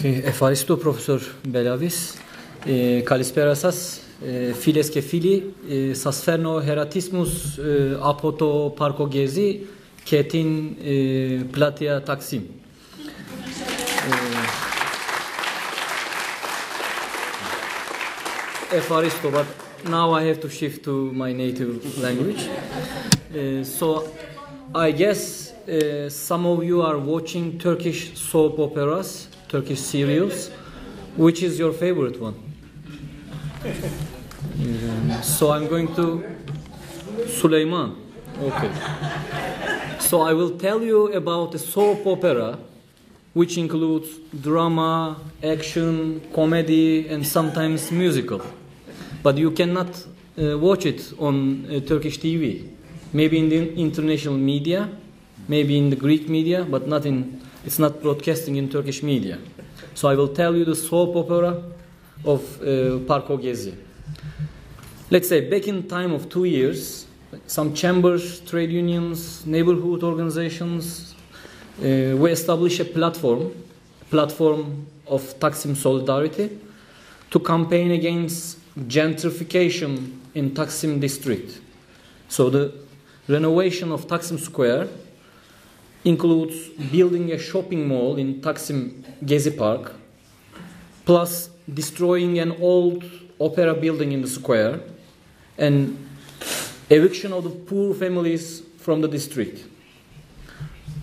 Ευχαριστώ, Profesor Belavis. Καλησπέρα σας. Φίλες και φίλοι, σας φέρνω χαιρετισμούς από το Πάρκο Γκέζη και την πλατεία Ταξίμ. Ευχαριστώ, but now I have to shift to my native language. So I guess some of you are watching Turkish soap operas, Turkish serials. Which is your favorite one? So I'm going to Süleyman. Okay. So I will tell you about a soap opera which includes drama, action, comedy, and sometimes musical. But you cannot watch it on Turkish TV. Maybe in the international media, maybe in the Greek media, but not in. It's not broadcasting in Turkish media. So I will tell you the soap opera of Parko Gezi. Let's say back in time of 2 years, some chambers, trade unions, neighborhood organizations, we established a platform of Taksim Solidarity to campaign against gentrification in Taksim district. So the renovation of Taksim Square includes building a shopping mall in Taksim Gezi Park, plus destroying an old opera building in the square, and eviction of the poor families from the district.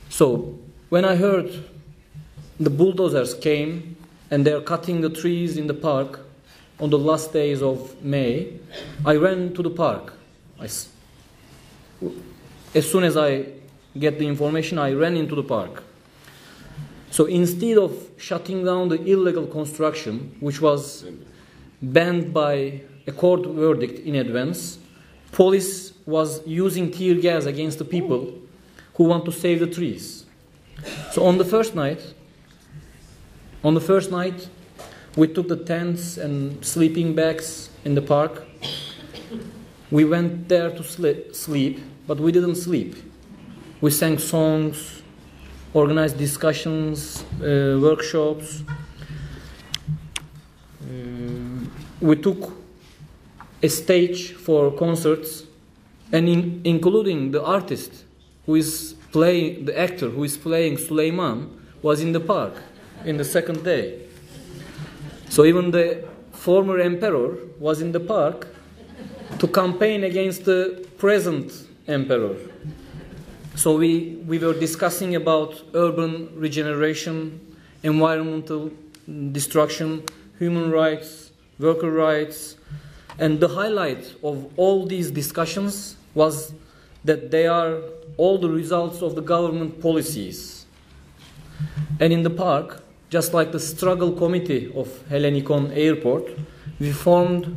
So when I heard the bulldozers came and they're cutting the trees in the park on the last days of May, I ran to the park. As soon as I get the information, I ran into the park. So instead of shutting down the illegal construction, which was banned by a court verdict in advance, police was using tear gas against the people who want to save the trees. So on the first night, we took the tents and sleeping bags in the park. We went there to sleep, but we didn't sleep. We sang songs, organized discussions, workshops. We took a stage for concerts, and including the artist who is playing, the actor who is playing Süleyman was in the park in the second day. So even the former emperor was in the park to campaign against the present emperor. So we were discussing about urban regeneration, environmental destruction, human rights, worker rights, and the highlight of all these discussions was that they are all the results of the government policies. And in the park, just like the struggle committee of Hellenikon Airport, we formed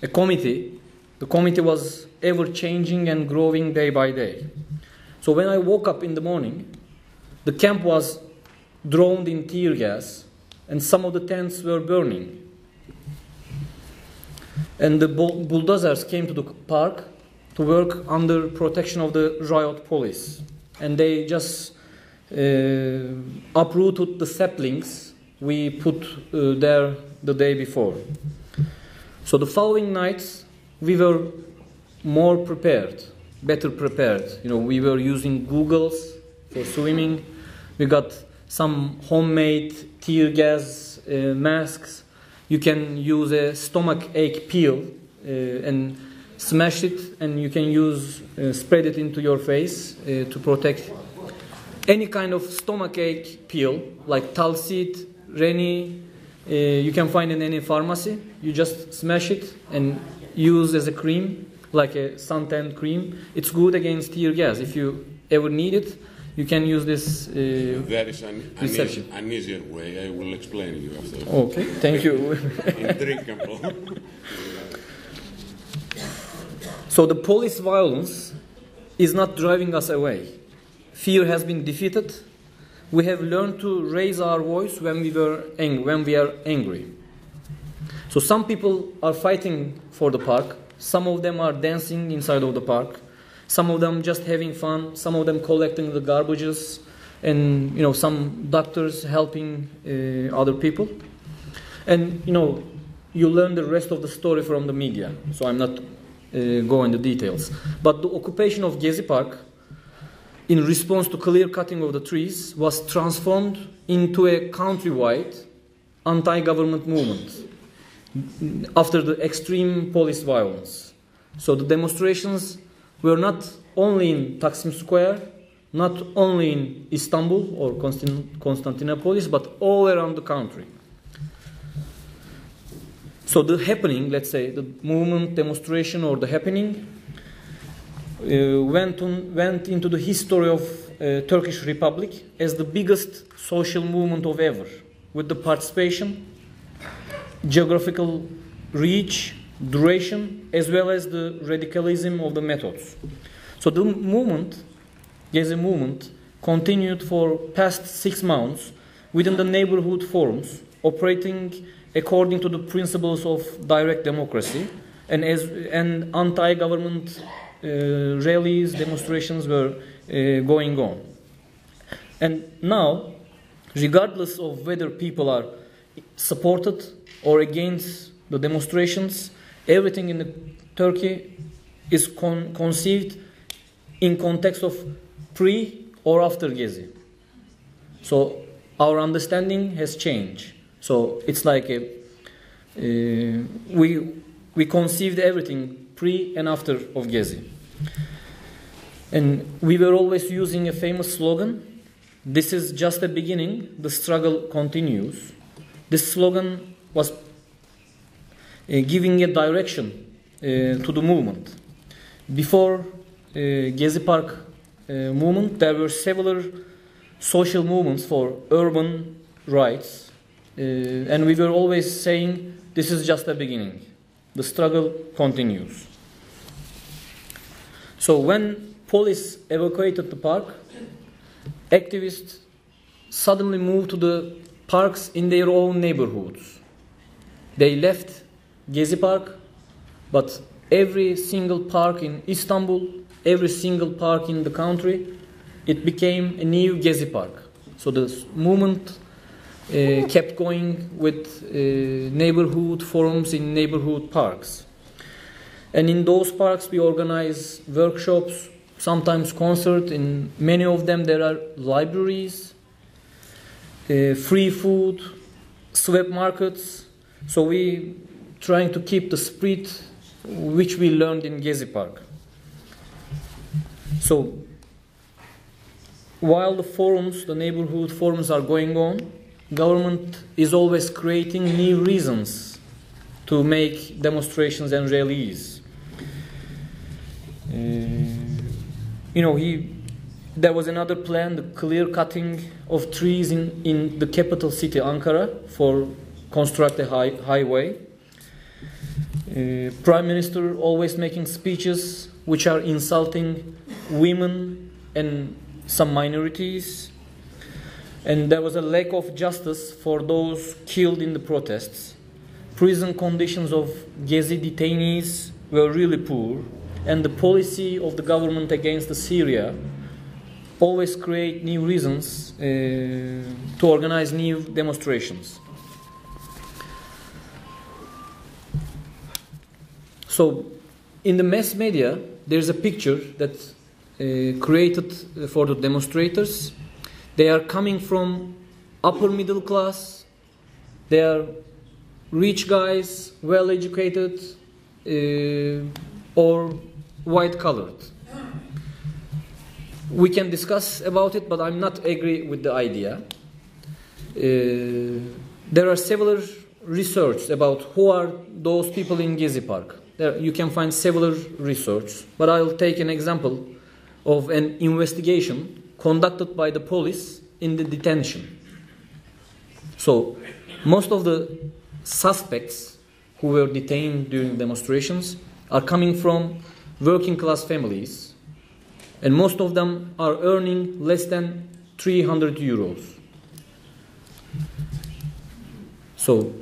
a committee. The committee was ever changing and growing day by day. So when I woke up in the morning, the camp was drowned in tear gas, and some of the tents were burning. And the bulldozers came to the park to work under protection of the riot police. And they just uprooted the saplings we put there the day before. So the following nights, we were more prepared. Better prepared. We were using Googles for swimming. We got some homemade tear gas masks. You can use a stomach ache peel and smash it, and you can spread it into your face to protect any kind of stomach ache peel, like Talcid, Reni. You can find in any pharmacy. You just smash it and use as a cream, like a suntan cream. It's good against tear gas. If you ever need it, you can use this There is an easier way. I will explain you after. Okay, thank you. Drinkable. So the police violence is not driving us away. Fear has been defeated. We have learned to raise our voice when we are angry. So some people are fighting for the park. Some of them are dancing inside of the park. Some of them just having fun. Some of them collecting the garbages. and some doctors helping other people, and you learn the rest of the story from the media. So I'm not going into details. But the occupation of Gezi Park, in response to clear cutting of the trees, was transformed into a countrywide anti-government movement after the extreme police violence. So the demonstrations were not only in Taksim Square, not only in Istanbul or Constantinopolis, but all around the country. So the happening, let's say, the movement, demonstration, or the happening went into the history of Turkish Republic as the biggest social movement of ever, with the participation, geographical reach, duration, as well as the radicalism of the methods. So the movement, Gezi movement, continued for past 6 months within the neighborhood forums, operating according to the principles of direct democracy, and anti-government rallies, demonstrations were going on. And now, regardless of whether people are supported or against the demonstrations, everything in Turkey is conceived in context of pre or after Gezi. So our understanding has changed. So it's like we conceived everything pre and after of Gezi. And we were always using a famous slogan, "This is just a beginning, the struggle continues." This slogan was giving a direction to the movement. Before Gezi Park movement, there were several social movements for urban rights, and we were always saying, "This is just a beginning, the struggle continues." So when police evacuated the park, activists suddenly moved to the parks in their own neighborhoods. They left Gezi Park, but every single park in Istanbul, every single park in the country, it became a new Gezi Park. So the movement kept going with neighborhood forums in neighborhood parks. And in those parks we organize workshops, sometimes concerts. In many of them there are libraries, free food, sweat markets. So we trying to keep the spirit which we learned in Gezi Park. So while the forums, the neighborhood forums are going on, government is always creating new reasons to make demonstrations and rallies. There was another plan, the clear cutting of trees in the capital city, Ankara, for construct a highway. Prime Minister always making speeches which are insulting women and some minorities. And there was a lack of justice for those killed in the protests. Prison conditions of Gezi detainees were really poor. And the policy of the government against Syria always create new reasons to organize new demonstrations. So in the mass media, there's a picture that created for the demonstrators. They are coming from upper middle class, they are rich guys, well educated, or white colored. We can discuss about it, but I'm not agree with the idea. There are several research about who are those people in Gezi Park. You can find several research, but I'll take an example of an investigation conducted by the police in the detention. So most of the suspects who were detained during demonstrations are coming from working class families, and most of them are earning less than 300 euros. So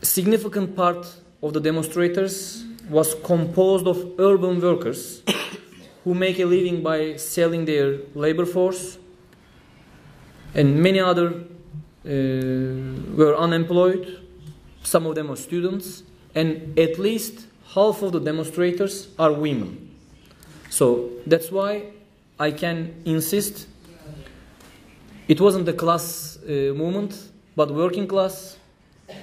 a significant part of the demonstrators was composed of urban workers who make a living by selling their labor force and many other were unemployed. Some of them are students, and at least half of the demonstrators are women. So that's why I can insist it wasn't a class movement, but working class,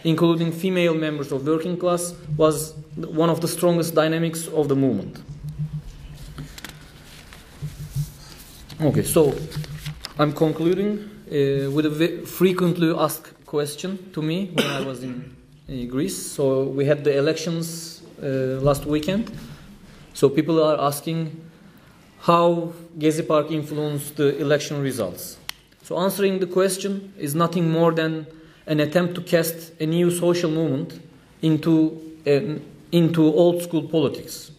including female members of working class, was one of the strongest dynamics of the movement. Okay, so I'm concluding with a frequently asked question to me when I was in Greece. So we had the elections last weekend. So people are asking how Gezi Park influenced the election results. So answering the question is nothing more than an attempt to cast a new social movement into old school politics.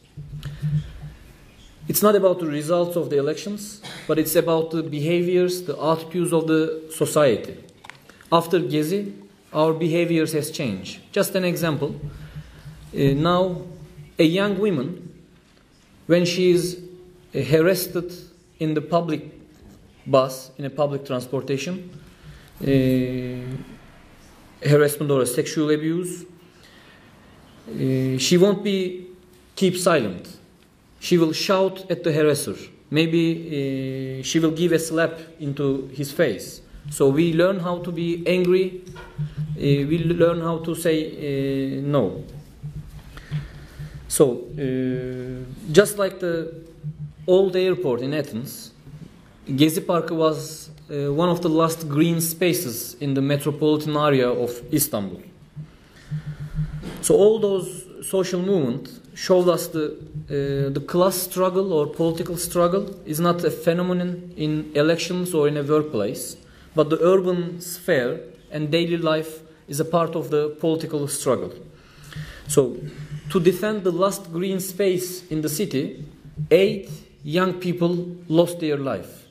It's not about the results of the elections, but it's about the behaviors, the attitudes of the society. After Gezi, our behaviors has changed. Just an example. Now, a young woman, when she is harassed in the public bus, in a public transportation, harassment or sexual abuse, she won't keep silent. She will shout at the harasser. Maybe she will give a slap into his face. So we learn how to be angry. We learn how to say no. So just like the old airport in Athens, Gezi Park was one of the last green spaces in the metropolitan area of Istanbul. So all those social movements showed us the class struggle or political struggle is not a phenomenon in elections or in a workplace, but the urban sphere and daily life is a part of the political struggle. So to defend the last green space in the city, 8 young people lost their life.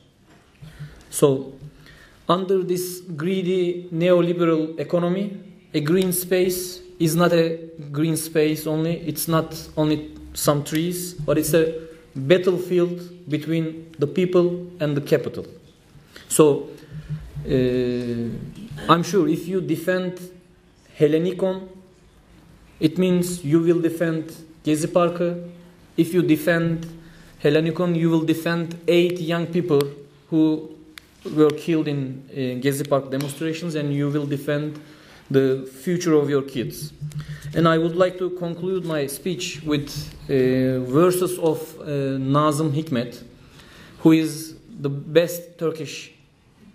So under this greedy neoliberal economy, a green space is not a green space only. It's not only some trees, but it's a battlefield between the people and the capital. So I'm sure if you defend Hellenikon, it means you will defend Gezi Park. If you defend Hellenikon, you will defend 8 young people who were killed in Gezi Park demonstrations, and you will defend the future of your kids. And I would like to conclude my speech with verses of Nazım Hikmet, who is the best Turkish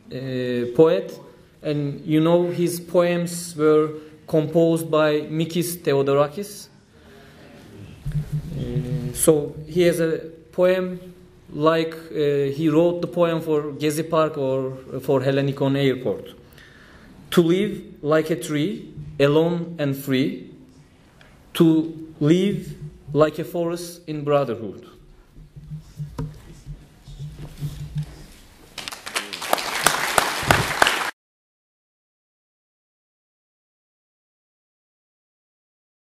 poet, and you know his poems were composed by Mikis Theodorakis. So he has a poem like he wrote the poem for Gezi Park or for Hellenikon Airport. To live like a tree, alone and free, to live like a forest in brotherhood.